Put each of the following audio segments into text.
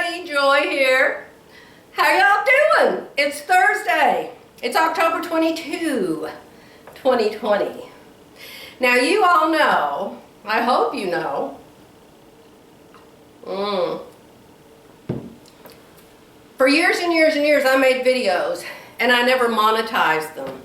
everybody, Joy here. How y'all doing? It's Thursday. It's October 22, 2020. Now you all know, I hope you know, for years and years and years I made videos and I never monetized them.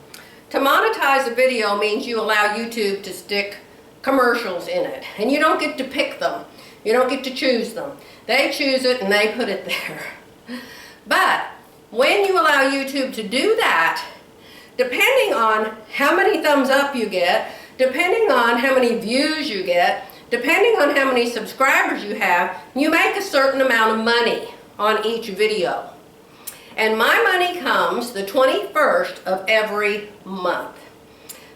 To monetize a video means you allow YouTube to stick commercials in it, and you don't get to pick them. You don't get to choose them. They choose it and they put it there. But when you allow YouTube to do that, depending on how many thumbs up you get, depending on how many views you get, depending on how many subscribers you have, you make a certain amount of money on each video. And my money comes the 21st of every month.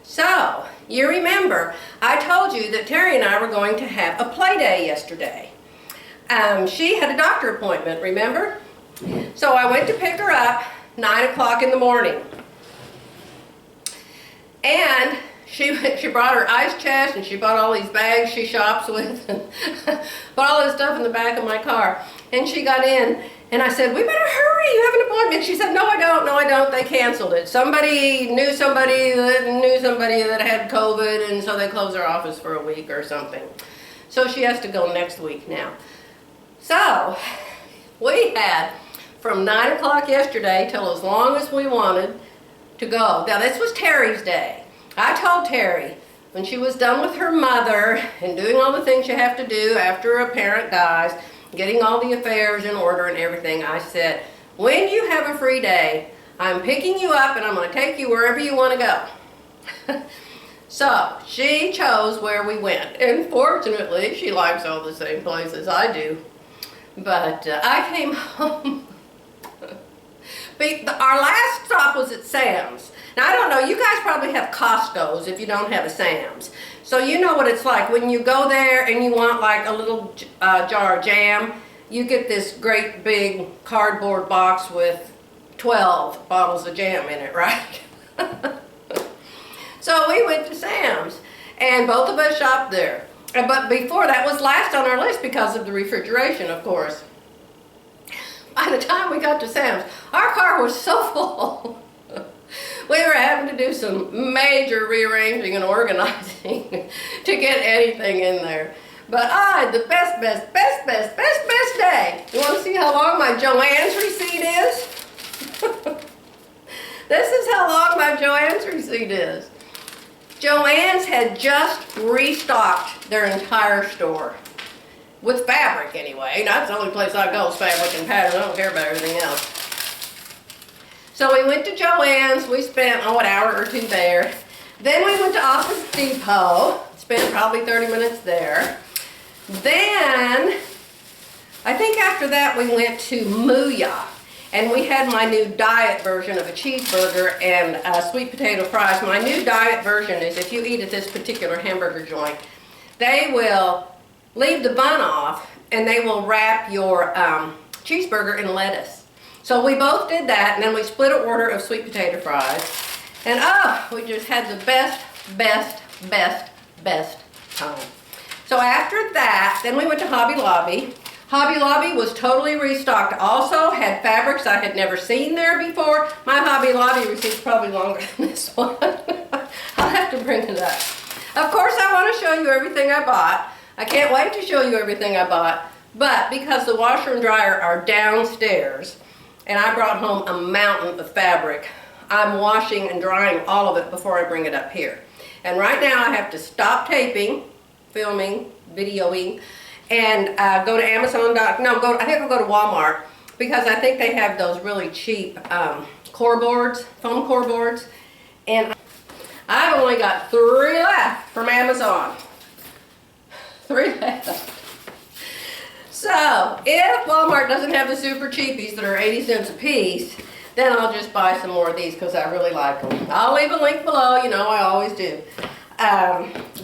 So, you remember, I told you that Terry and I were going to have a play day yesterday. She had a doctor appointment, remember? So I went to pick her up 9 o'clock in the morning. And she brought her ice chest and she bought all these bags she shops with and bought all this stuff in the back of my car. And she got in and I said, "We better hurry, you have an appointment." She said, "No, I don't, they canceled it. Somebody knew somebody that had COVID, and so they closed their office for a week or something. So she has to go next week now." So we had from 9 o'clock yesterday till as long as we wanted to go. Now this was Terry's day. I told Terry when she was done with her mother and doing all the things you have to do after a parent dies, getting all the affairs in order and everything, I said, when you have a free day, I'm picking you up and I'm going to take you wherever you want to go. So she chose where we went, and fortunately she likes all the same places I do. But I came home. Our last stop was at Sam's. Now I don't know, you guys probably have Costco's if you don't have a Sam's. So you know what it's like when you go there and you want like a little jar of jam. You get this great big cardboard box with 12 bottles of jam in it, right? So we went to Sam's and both of us shopped there. But before that was last on our list because of the refrigeration, of course. By the time we got to Sam's, our car was so full. We were having to do some major rearranging and organizing to get anything in there. But I had the best day. You want to see how long my Joann's receipt is? This is how long my Joann's receipt is. Joann's had just restocked their entire store. With fabric anyway. That's the only place I go is fabric and pattern. I don't care about everything else. So we went to Joann's. We spent, an hour or two there. Then we went to Office Depot. Spent probably 30 minutes there. Then, I think after that we went to Mooyah. And we had my new diet version of a cheeseburger and sweet potato fries. My new diet version is if you eat at this particular hamburger joint, they will leave the bun off and they will wrap your cheeseburger in lettuce. So we both did that, and then we split an order of sweet potato fries. And we just had the best time. So after that, then we went to Hobby Lobby. Hobby Lobby was totally restocked. Also had fabrics I had never seen there before. My Hobby Lobby receipt's probably longer than this one. I'll have to bring it up. Of course I want to show you everything I bought. I can't wait to show you everything I bought. But because the washer and dryer are downstairs, and I brought home a mountain of fabric, I'm washing and drying all of it before I bring it up here. And right now I have to stop taping, filming, videoing, and go to Amazon. I think I'll go to Walmart because I think they have those really cheap core boards, foam core boards. And I've only got 3 left from Amazon. 3 left. So, if Walmart doesn't have the super cheapies that are 80 cents a piece, then I'll just buy some more of these because I really like them. I'll leave a link below, you know I always do.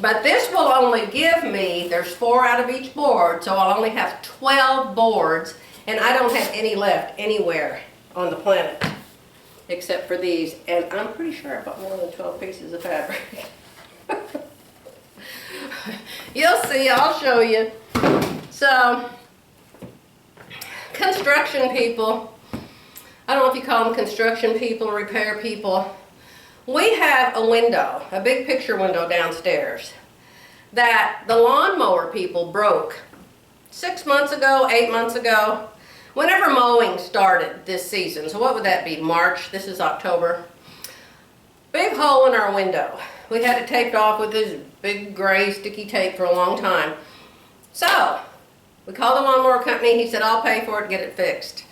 But this will only give me, there's 4 out of each board, so I'll only have 12 boards, and I don't have any left anywhere on the planet except for these. And I'm pretty sure I bought more than 12 pieces of fabric. You'll see, I'll show you. So, construction people, I don't know if you call them construction people or repair people, we have a window, a big picture window downstairs that the lawnmower people broke 6 months ago, 8 months ago, whenever mowing started this season. So what would that be, March? This is October. Big hole in our window. We had it taped off with this big gray sticky tape for a long time. So we called the lawnmower company. He said, I'll pay for it, get it fixed.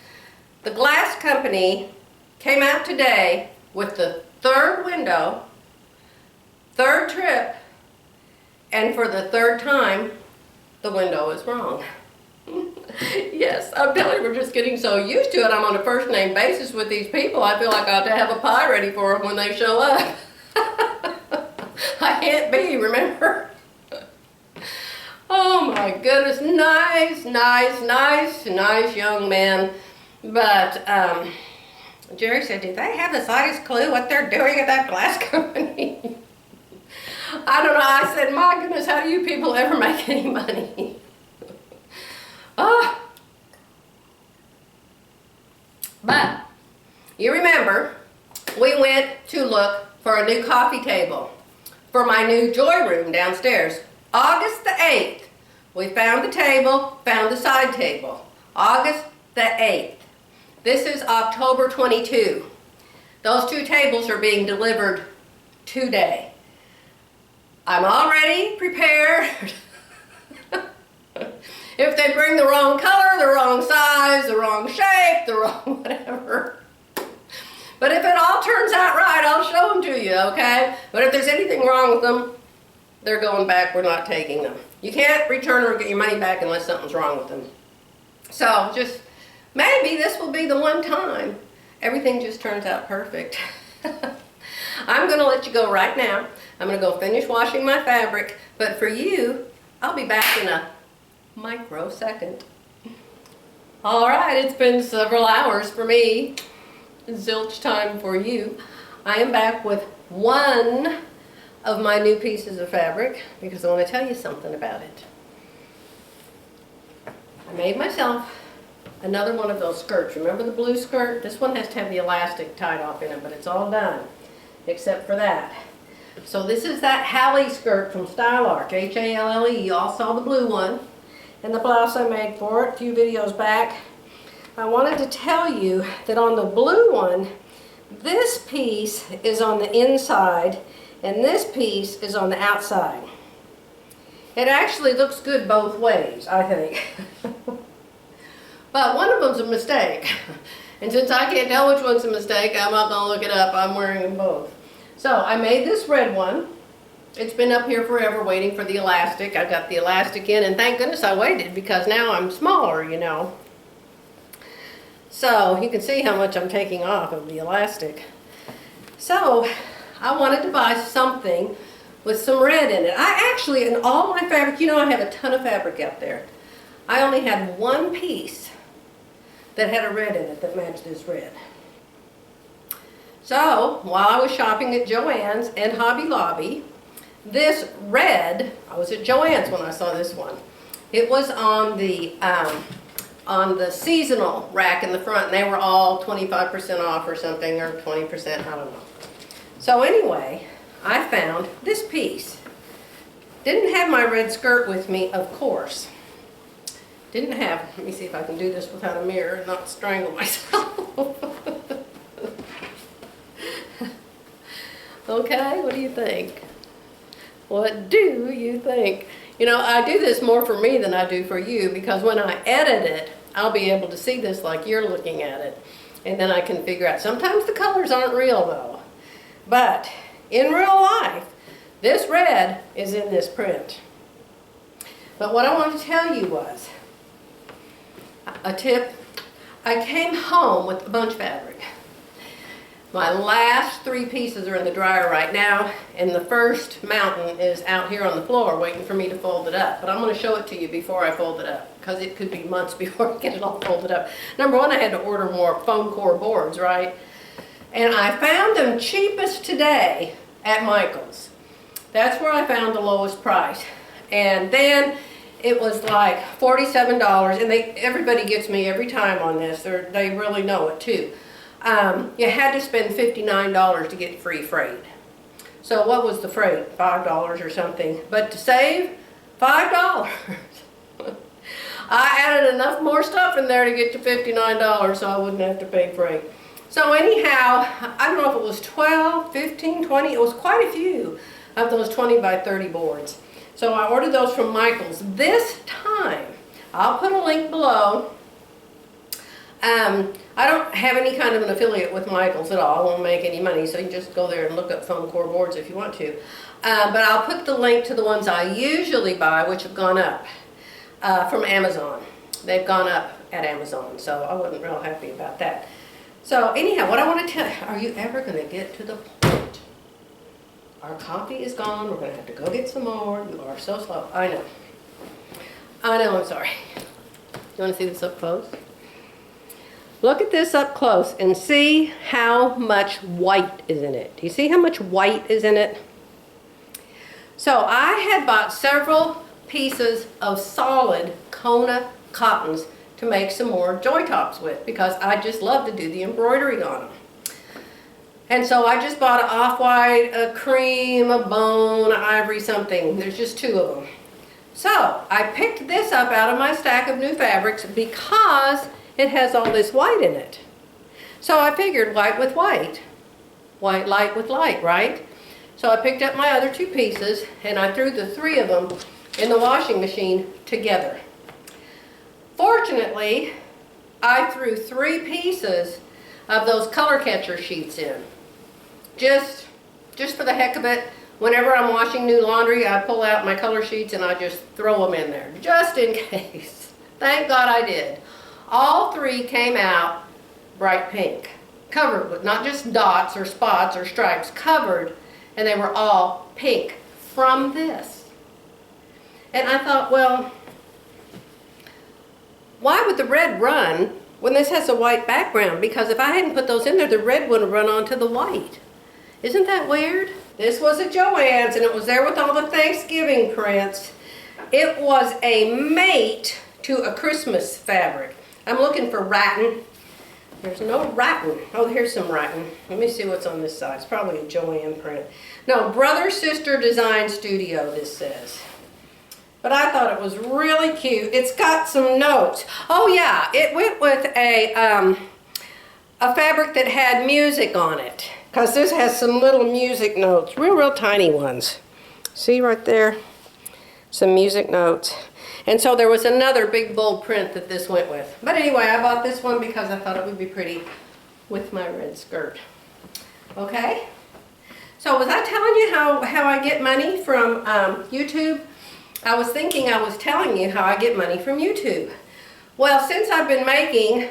The glass company came out today with the third window, third trip, and for the third time, the window is wrong. Yes, I'm telling you, we're just getting so used to it. I'm on a first name basis with these people. I feel like I ought to have a pie ready for them when they show up. I can't be, remember? Oh my goodness, nice young man. But Jerry said, do they have the slightest clue what they're doing at that glass company? I don't know. I said, my goodness, how do you people ever make any money? But you remember, we went to look for a new coffee table for my new joy room downstairs. August the 8th, we found the table, found the side table. August the 8th. This is October 22. Those two tables are being delivered today. I'm already prepared. If they bring the wrong color, the wrong size, the wrong shape, the wrong whatever. But if it all turns out right, I'll show them to you, okay? But if there's anything wrong with them, they're going back. We're not taking them. You can't return or get your money back unless something's wrong with them. So just maybe this will be the one time everything just turns out perfect. I'm going to let you go right now. I'm going to go finish washing my fabric. But for you, I'll be back in a microsecond. All right, it's been several hours for me. Zilch time for you. I am back with one of my new pieces of fabric because I want to tell you something about it. I made myself another one of those skirts. Remember the blue skirt? This one has to have the elastic tied off in it, but it's all done except for that. So this is that Halle skirt from Style Arch, H-A-L-L-E. You all saw the blue one and the blouse I made for it a few videos back. I wanted to tell you that on the blue one, this piece is on the inside and this piece is on the outside. It actually looks good both ways, I think. But one of them's a mistake. And since I can't tell which one's a mistake, I'm not going to look it up. I'm wearing them both. So I made this red one. It's been up here forever waiting for the elastic. I got the elastic in, and thank goodness I waited because now I'm smaller, you know. So you can see how much I'm taking off of the elastic. So I wanted to buy something with some red in it. I actually, in all my fabric, you know I have a ton of fabric out there. I only had one piece that had a red in it that matched this red. So while I was shopping at Joann's and Hobby Lobby, this red, I was at Joann's when I saw this one. It was on the seasonal rack in the front, and they were all 25% off or something, or 20%, I don't know. So anyway, I found this piece. Didn't have my red skirt with me, of course. Didn't have, let me see if I can do this without a mirror and not strangle myself. Okay, what do you think? What do you think? You know, I do this more for me than I do for you because when I edit it, I'll be able to see this like you're looking at it. And then I can figure out. Sometimes the colors aren't real though. But in real life, this red is in this print. But what I wanted to tell you was a tip. I came home with a bunch fabric. My last 3 pieces are in the dryer right now, and the first mountain is out here on the floor waiting for me to fold it up. But I'm going to show it to you before I fold it up, because it could be months before I get it all folded up. Number one, I had to order more foam core boards, right? And I found them cheapest today at Michael's. That's where I found the lowest price. And then it was like $47, and everybody gets me every time on this. They really know it too. You had to spend $59 to get free freight. So what was the freight? $5 or something. But to save $5, I added enough more stuff in there to get to $59 so I wouldn't have to pay freight. So anyhow, I don't know if it was 12, 15, 20, it was quite a few of those 20 by 30 boards. So I ordered those from Michael's. This time, I'll put a link below. I don't have any kind of an affiliate with Michael's at all. I won't make any money, so you can just go there and look up foam core boards if you want to. But I'll put the link to the ones I usually buy, which have gone up from Amazon. They've gone up at Amazon, so I wasn't real happy about that. So anyhow, what I want to tell you, are you ever going to get to the point? Our coffee is gone. We're going to have to go get some more. You are so slow. I know. I know, I'm sorry. You want to see this up close? Look at this up close and see how much white is in it. Do you see how much white is in it? So I had bought several pieces of solid Kona cottons to make some more joy tops with because I just love to do the embroidery on them. And so I just bought an off-white, a cream, a bone, ivory, something. There's just two of them. So I picked this up out of my stack of new fabrics because it has all this white in it. So I figured white with white, white light with light, right? So I picked up my other two pieces and I threw the three of them in the washing machine together. Fortunately, I threw 3 pieces of those color catcher sheets in. Just for the heck of it, whenever I'm washing new laundry, I pull out my color sheets and I just throw them in there, just in case. Thank God I did. All 3 came out bright pink, covered with not just dots or spots or stripes, covered, and they were all pink from this. And I thought, well, why would the red run when this has a white background? Because if I hadn't put those in there, the red would have run onto the white. Isn't that weird? This was a Joann's, and it was there with all the Thanksgiving prints. It was a mate to a Christmas fabric. I'm looking for rattan. There's no rattan. Oh, here's some rattan. Let me see what's on this side. It's probably a Joann print. No, Brother Sister Design Studio, this says. But I thought it was really cute. It's got some notes. Oh yeah, it went with a fabric that had music on it. Because this has some little music notes, real tiny ones. See right there? Some music notes. And so there was another big bold print that this went with. But anyway, I bought this one because I thought it would be pretty with my red skirt. Okay? So was I telling you how I get money from YouTube? I was thinking I was telling you how I get money from YouTube. Well, since I've been making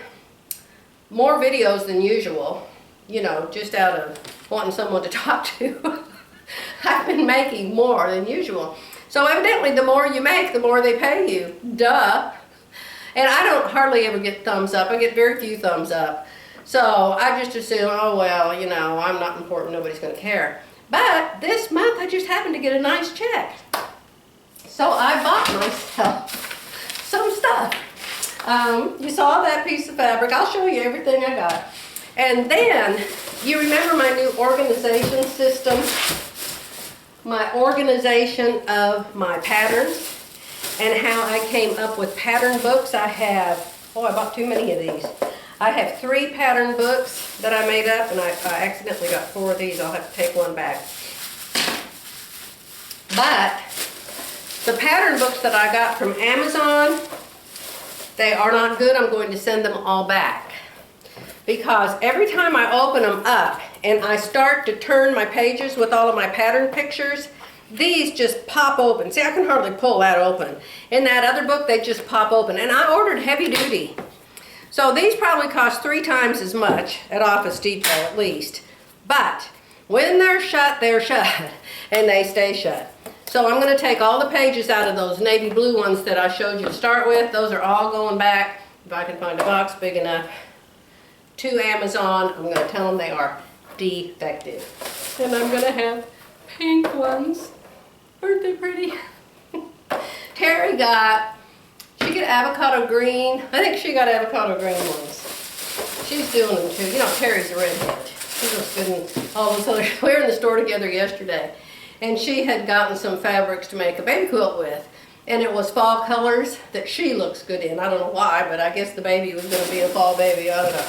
more videos than usual, you know, just out of wanting someone to talk to, I've been making more than usual. So evidently the more you make, the more they pay you. Duh. And I don't hardly ever get thumbs up. I get very few thumbs up. So I just assume, oh well, you know, I'm not important, nobody's going to care. But this month I just happened to get a nice check. So I bought myself some stuff. You saw that piece of fabric. I'll show you everything I got. And then, you remember my new organization system? My organization of my patterns and how I came up with pattern books. I have, oh, I bought too many of these. I have 3 pattern books that I made up, and I accidentally got 4 of these. I'll have to take one back. But the pattern books that I got from Amazon, they are not good. I'm going to send them all back. Because every time I open them up and I start to turn my pages with all of my pattern pictures, these just pop open. See, I can hardly pull that open. In that other book, they just pop open. And I ordered heavy duty. So these probably cost 3 times as much at Office Depot at least. But when they're shut, and they stay shut. So I'm going to take all the pages out of those navy blue ones that I showed you to start with. Those are all going back, if I can find a box big enough, to Amazon. I'm going to tell them they are defective. And I'm going to have pink ones. Aren't they pretty? Terry got, she got avocado green. I think she got avocado green ones. She's doing them too. You know, Terry's a redhead. She looks good in all those colors. We were in the store together yesterday, and she had gotten some fabrics to make a baby quilt with. And it was fall colors that she looks good in. I don't know why, but I guess the baby was going to be a fall baby. I don't know.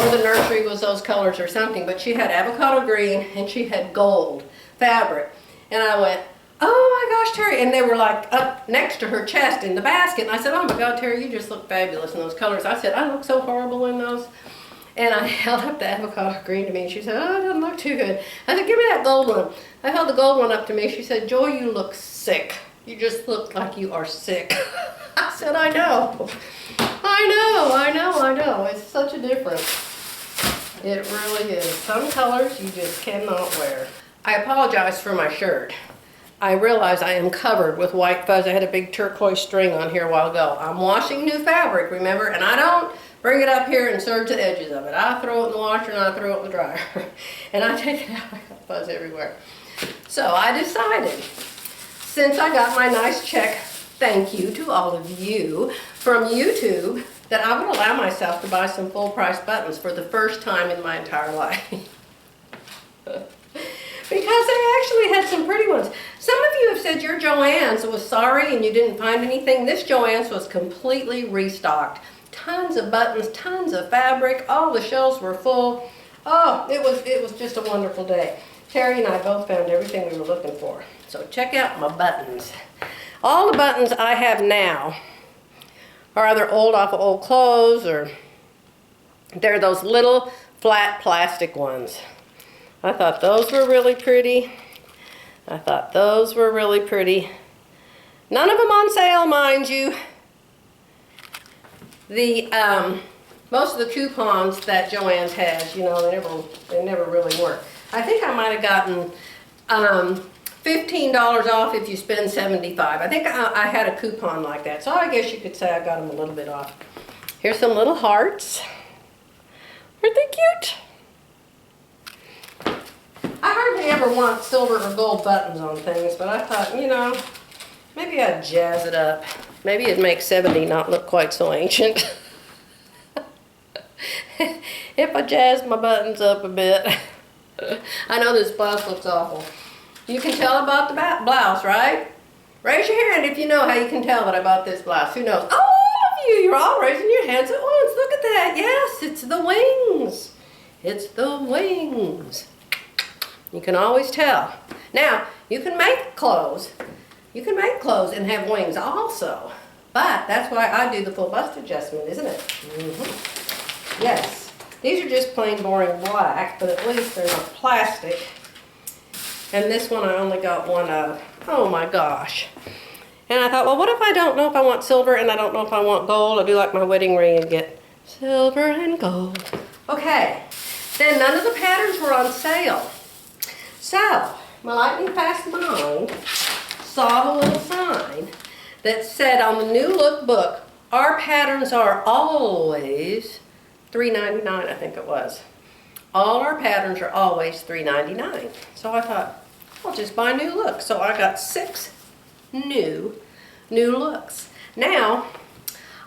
Or the nursery was those colors or something. But she had avocado green and she had gold fabric. And I went, oh my gosh, Terry. And they were like up next to her chest in the basket. And I said, oh my God, Terry, you just look fabulous in those colors. I said, I look so horrible in those. And I held up the avocado green to me. And she said, oh, it doesn't look too good. I said, give me that gold one. I held the gold one up to me. She said, Joy, you look sick. You just look like you are sick. I said, I know. I know. It's such a difference. It really is. Some colors you just cannot wear. I apologize for my shirt. I realize I am covered with white fuzz. I had a big turquoise string on here a while ago. I'm washing new fabric, remember? And I don't bring it up here and serge the edges of it. I throw it in the washer and I throw it in the dryer. And I take it out. I got fuzz everywhere. So I decided, since I got my nice check, thank you to all of you from YouTube, that I would allow myself to buy some full price buttons for the first time in my entire life. Because they actually had some pretty ones. Some of you have said your Joann's was sorry and you didn't find anything. This Joann's was completely restocked. Tons of buttons, tons of fabric, all the shelves were full. Oh, it was just a wonderful day. Terry and I both found everything we were looking for. So check out my buttons. All the buttons I have now are either old off of old clothes, or they're those little flat plastic ones. I thought those were really pretty. None of them on sale, mind you. The most of the coupons that Joann's has, you know, they never really work. I think I might have gotten $15 off if you spend $75. I think I had a coupon like that, so I guess you could say I got them a little bit off. Here's some little hearts. Aren't they cute? I hardly ever want silver or gold buttons on things, but I thought, you know, maybe I'd jazz it up. Maybe it'd make 70 not look quite so ancient. If I jazzed my buttons up a bit. I know this blouse looks awful. You can tell about the blouse, right? Raise your hand if you know how you can tell that I bought this blouse. Who knows? Oh, all of you, you're all raising your hands at once. Look at that. Yes, it's the wings. It's the wings. You can always tell. Now, you can make clothes. You can make clothes and have wings also. But that's why I do the full bust adjustment, isn't it? Mm-hmm. Yes. These are just plain boring black, but at least they're not plastic. And this one I only got one of. Oh my gosh. And I thought, well, what if I don't know if I want silver and I don't know if I want gold? I'll do like my wedding ring and get silver and gold. Okay. Then none of the patterns were on sale. So, my lightning fast mind saw the little sign that said on the new look book, our patterns are always $3.99, I think it was. All our patterns are always $3.99. So I thought, I'll just buy new looks. So I got 6 new looks. Now,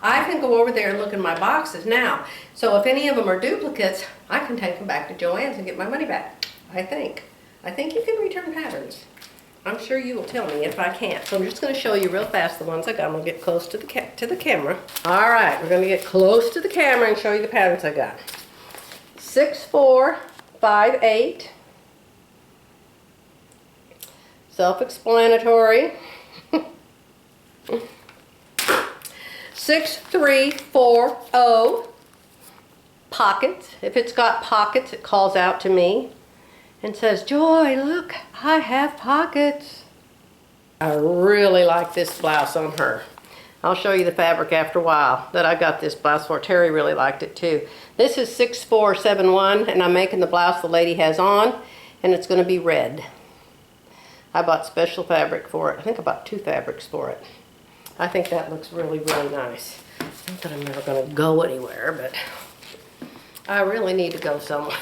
I can go over there and look in my boxes now. So if any of them are duplicates, I can take them back to Joann's and get my money back, I think. I think you can return patterns. I'm sure you will tell me if I can't. So I'm just going to show you real fast the ones I got. I'm going to get close to the camera. All right, we're going to get close to the camera and show you the patterns I got. 6, 4, 5, 8. Self-explanatory. 6, 3, 4, 0. Pockets. If it's got pockets, it calls out to me and says, Joy, look, I have pockets. I really like this blouse on her. I'll show you the fabric after a while that I got this blouse for. Terry really liked it too. This is 6471, and I'm making the blouse the lady has on, and it's going to be red. I bought special fabric for it. I think I bought 2 fabrics for it. I think that looks really, really nice. Not that I'm never going to go anywhere, but I really need to go somewhere.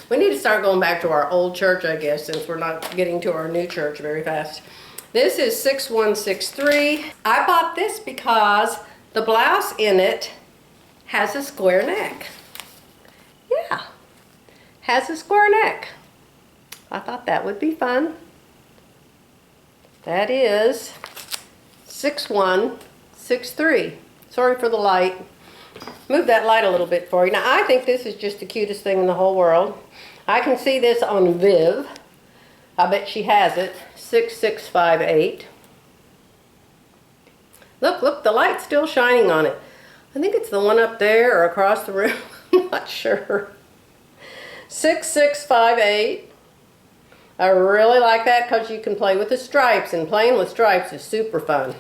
We need to start going back to our old church, I guess, since we're not getting to our new church very fast. This is 6163. I bought this because the blouse in it has a square neck. Yeah, has a square neck. I thought that would be fun. That is 6163. Sorry for the light. Move that light a little bit for you. Now, I think this is just the cutest thing in the whole world. I can see this on Viv. I bet she has it. 6658. Look, the light's still shining on it. I think it's the one up there or across the room. I'm not sure. 6658. I really like that because you can play with the stripes, and playing with stripes is super fun.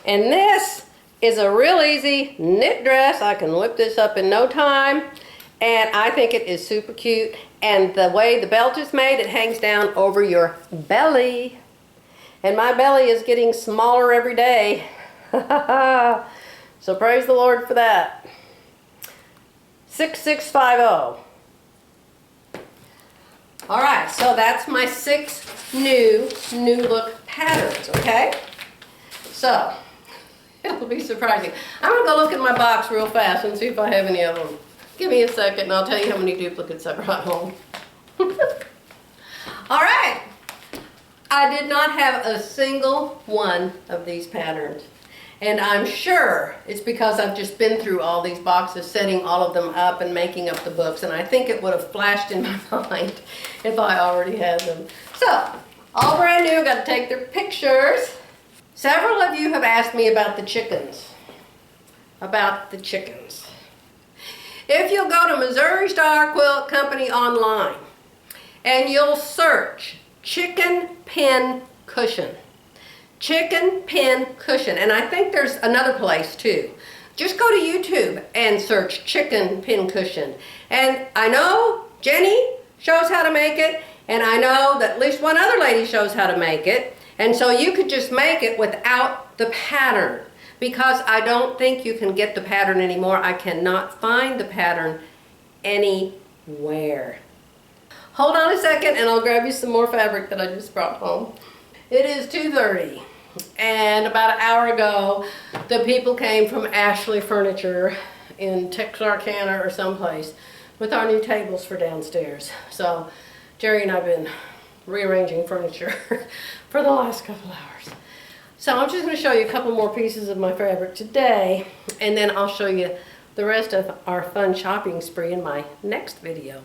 And this is a real easy knit dress. I can whip this up in no time, and I think it is super cute. And the way the belt is made, it hangs down over your belly. And my belly is getting smaller every day. So praise the Lord for that. 6650. All right, so that's my 6 new look patterns, okay? So, it'll be surprising. I'm gonna go look in my box real fast and see if I have any of them. Give me a second and I'll tell you how many duplicates I brought home. All right, I did not have a single one of these patterns. And I'm sure it's because I've just been through all these boxes, setting all of them up and making up the books. And I think it would have flashed in my mind if I already had them. So, all brand new, got to take their pictures. Several of you have asked me about the chickens. If you'll go to Missouri Star Quilt Company online and you'll search chicken pin cushion. Chicken pin cushion. And I think there's another place too. Just go to YouTube and search chicken pin cushion. And I know Jenny shows how to make it, and I know that at least one other lady shows how to make it. And so you could just make it without the pattern, because I don't think you can get the pattern anymore. I cannot find the pattern anywhere. Hold on a second and I'll grab you some more fabric that I just brought home. It is 2:30, and about an hour ago the people came from Ashley Furniture in Texarkana or someplace with our new tables for downstairs. So Jerry and I have been rearranging furniture for the last couple hours. So I'm just going to show you a couple more pieces of my fabric today, and then I'll show you the rest of our fun shopping spree in my next video.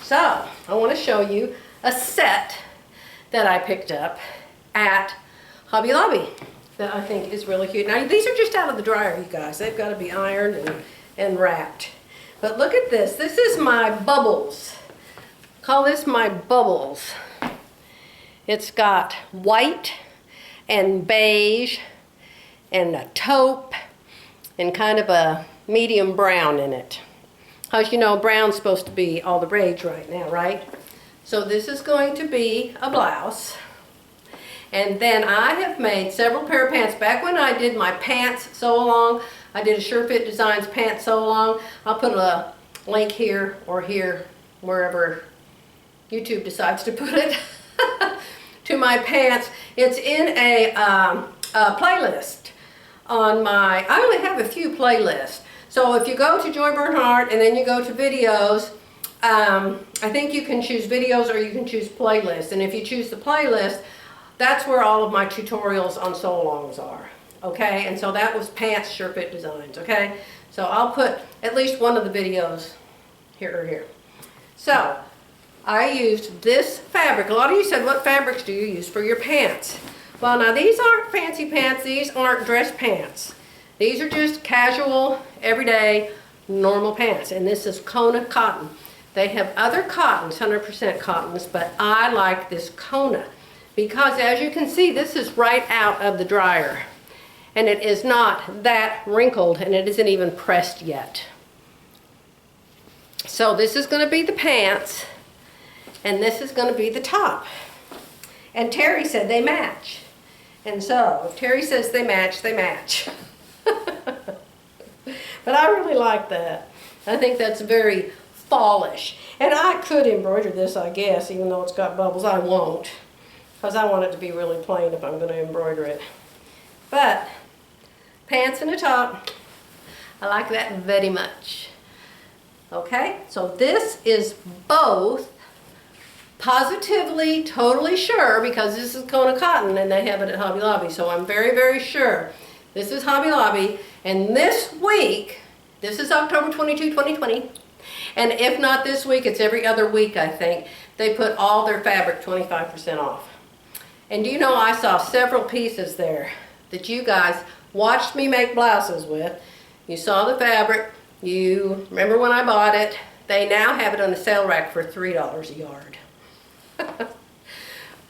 So I want to show you a set that I picked up at Hobby Lobby that I think is really cute. Now these are just out of the dryer, you guys. They've got to be ironed and wrapped. But look at this. This is my bubbles. Call this my bubbles. It's got white and beige and a taupe and kind of a medium brown in it. Because you know brown's supposed to be all the rage right now, right? So this is going to be a blouse. And then I have made several pair of pants. Back when I did my pants sew-along, I did a Sure Fit Designs pants sew-along. I'll put a link here or here, wherever YouTube decides to put it, to my pants. It's in a playlist on my, I only have a few playlists. So if you go to Joy Bernhardt and then you go to videos, I think you can choose videos or you can choose playlists. And if you choose the playlist, that's where all of my tutorials on sew-alongs are. Okay, and so that was pants Sure Fit Designs, okay? So I'll put at least one of the videos here or here. So I used this fabric. A lot of you said, what fabrics do you use for your pants? Well, now these aren't fancy pants. These aren't dress pants. These are just casual, everyday, normal pants. And this is Kona cotton. They have other cottons, 100% cottons, but I like this Kona because, as you can see, this is right out of the dryer. And it is not that wrinkled, and it isn't even pressed yet. So this is going to be the pants, and this is going to be the top. And Terry said they match. And so, if Terry says they match, they match. But I really like that. I think that's very fallish. And I could embroider this, I guess, even though it's got bubbles. I won't. because I want it to be really plain if I'm going to embroider it. But pants and a top, I like that very much. Okay, so this is both positively, totally sure, because this is Kona cotton and they have it at Hobby Lobby, so I'm very, very sure this is Hobby Lobby. And this week, this is October 22, 2020, and if not this week, it's every other week, I think, they put all their fabric 25% off. And do you know, I saw several pieces there that you guys watched me make blouses with. You saw the fabric, you remember when I bought it. They now have it on the sale rack for $3 a yard.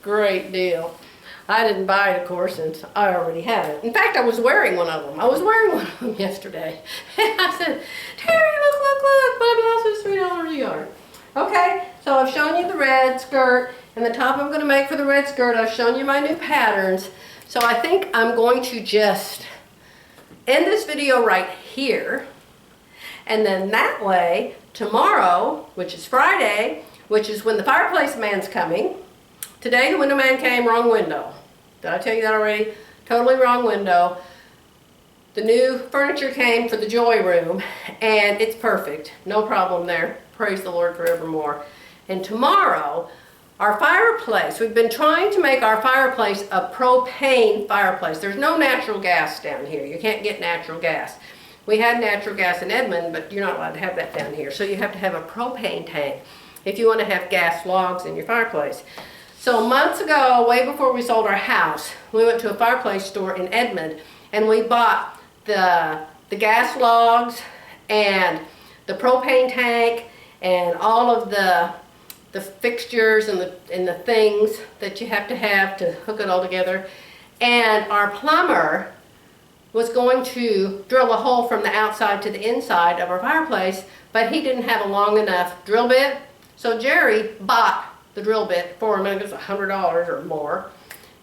Great deal. I didn't buy it, of course, since I already had it. In fact, I was wearing one of them. I was wearing one of them yesterday. And I said, Terry, look, my blouse is $3 a yard. Okay, so I've shown you the red skirt and the top I'm going to make for the red skirt. I've shown you my new patterns. So I think I'm going to just end this video right here. And then that way, tomorrow, which is Friday, which is when the fireplace man's coming. Today the window man came, wrong window. Did I tell you that already? Totally wrong window. The new furniture came for the joy room, and it's perfect. No problem there. Praise the Lord forevermore. And tomorrow, our fireplace, we've been trying to make our fireplace a propane fireplace. There's no natural gas down here. You can't get natural gas. We had natural gas in Edmond, but you're not allowed to have that down here. So you have to have a propane tank if you want to have gas logs in your fireplace. So months ago, way before we sold our house, we went to a fireplace store in Edmond and we bought the gas logs and the propane tank and all of the fixtures and the things that you have to hook it all together. And our plumber was going to drill a hole from the outside to the inside of our fireplace, but he didn't have a long enough drill bit. So Jerry bought the drill bit for him. I think it was $100 or more.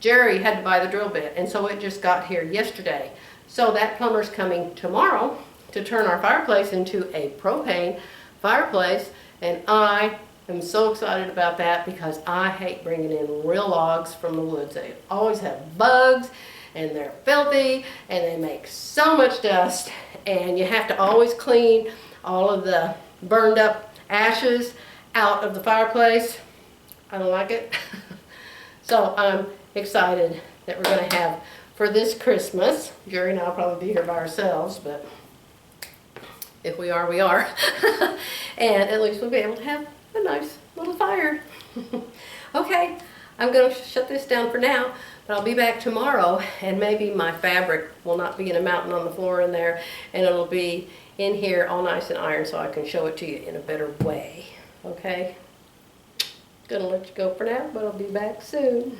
Jerry had to buy the drill bit, and so it just got here yesterday. So that plumber's coming tomorrow to turn our fireplace into a propane fireplace, and I am so excited about that because I hate bringing in real logs from the woods. They always have bugs, and they're filthy, and they make so much dust, and you have to always clean all of the burned up ashes out of the fireplace. I don't like it. So I'm excited that we're going to have for this Christmas. Jerry and I'll probably be here by ourselves, but if we are, we are. And at least we'll be able to have a nice little fire. Okay, I'm going to shut this down for now, but I'll be back tomorrow, and maybe my fabric will not be in a mountain on the floor in there, and it'll be in here all nice and ironed so I can show it to you in a better way. Okay? Gonna let you go for now, but I'll be back soon.